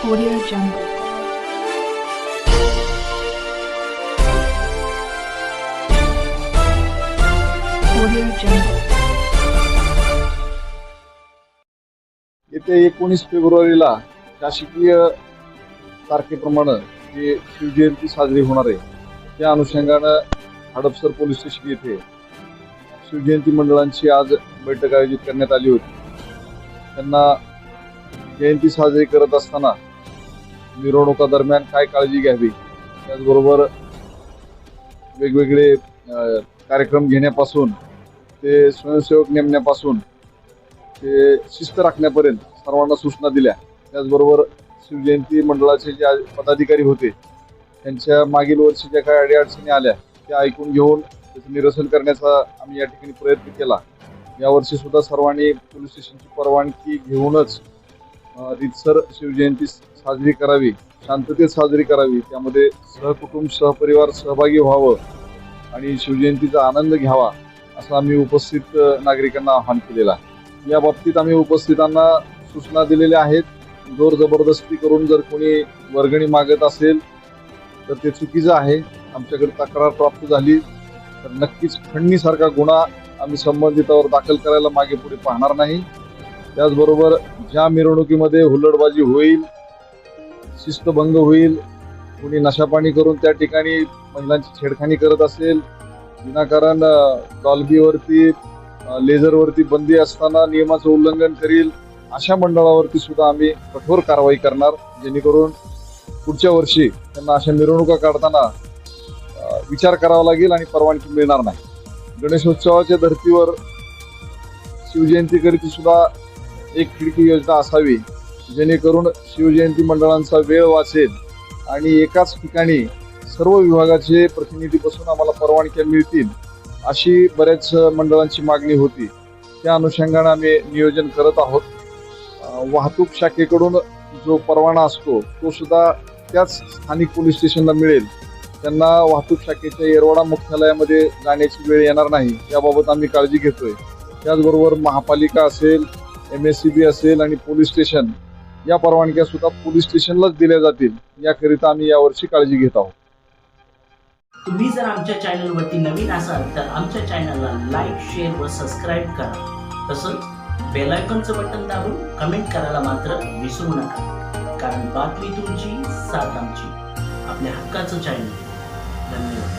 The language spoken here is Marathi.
Audio Jungle. Audio Jungle. येत्या 19 फेब्रुवारीला शासकीय तारखेप्रमाणे जी शिवजयंती साजरी होणार आहे त्या अनुषंगानं हडपसर पोलीस स्टेशन येथे शिवजयंती मंडळांची आज बैठक आयोजित करण्यात आली होती. त्यांना जयंती साजरी करत असताना मिरवणुका दरम्यान काय काळजी घ्यावी, त्याचबरोबर वेगवेगळे कार्यक्रम घेण्यापासून ते स्वयंसेवक नेमण्यापासून ते शिस्त राखण्यापर्यंत सर्वांना सूचना दिल्या. त्याचबरोबर शिवजयंती मंडळाचे जे पदाधिकारी होते त्यांच्या मागील वर्षी ज्या काही अडीअडचणी आल्या त्या ऐकून घेऊन त्याचं निरसन करण्याचा आम्ही या ठिकाणी प्रयत्न केला. यावर्षी सुद्धा सर्वांनी पोलीस स्टेशनची परवानगी घेऊनच रीतसर शिवजयंती साजरी करावी, शांततेत साजरी करावी, त्यामध्ये सहकुटुंब सहपरिवार सहभागी व्हावं आणि शिवजयंतीचा आनंद घ्यावा असं आम्ही उपस्थित नागरिकांना आवाहन केलेलं आहे. या बाबतीत आम्ही उपस्थितांना सूचना दिलेल्या आहेत. जोर जबरदस्ती करून जर कोणी वर्गणी मागत असेल तर ते चुकीचं आहे. आमच्याकडे तक्रार प्राप्त झाली तर नक्कीच खंडणीसारखा गुन्हा आम्ही संबंधितावर दाखल करायला मागे पुढे पाहणार नाही. त्याचबरोबर ज्या मिरवणुकीमध्ये हुल्लडबाजी होईल, शिस्तभंग होईल, कोणी नशापाणी करून त्या ठिकाणी महिलांची छेडखानी करत असेल, विनाकारण डॉल्बीवरती लेझरवरती बंदी असताना नियमाचं उल्लंघन करील, अशा मंडळावरती सुद्धा आम्ही कठोर कारवाई करणार, जेणेकरून पुढच्या वर्षी त्यांना अशा मिरवणुका काढताना विचार करावा लागेल आणि परवानगी मिळणार नाही. गणेशोत्सवाच्या धर्तीवर शिवजयंतीकरिता सुद्धा एक खिडकी योजना असावी, जेणेकरून शिवजयंती मंडळांचा वेळ वाचेल आणि एकाच ठिकाणी सर्व विभागाचे प्रतिनिधी बसून आम्हाला परवानग्या मिळतील अशी बऱ्याच मंडळांची मागणी होती. त्या अनुषंगाने आम्ही नियोजन करत आहोत. वाहतूक शाखेकडून जो परवाना असतो तो सुद्धा त्याच स्थानिक पोलीस स्टेशनला मिळेल. त्यांना वाहतूक शाखेच्या येरवाडा मुख्यालयामध्ये जाण्याची वेळ येणार नाही, याबाबत आम्ही काळजी घेतोय. त्याचबरोबर महापालिका असेल, MSCB असेल आणि पोलीस स्टेशन या परवानग्या सुद्धा पोलीस स्टेशनलाच दिल्या जातील, याकरिता आम्ही यावर्षी काळजी घेत आहोत. तुम्ही जर आमच्या चॅनलवरती नवीन असाल तर आमच्या चॅनलला लाईक, शेअर व सबस्क्राईब करा. तसंच बेल आयकॉनचं बटन दाबून कमेंट करायला मात्र विसरू नका, कारण बातमी तुमची, साथ आमची. आपल्या हक्काचं चॅनल. धन्यवाद.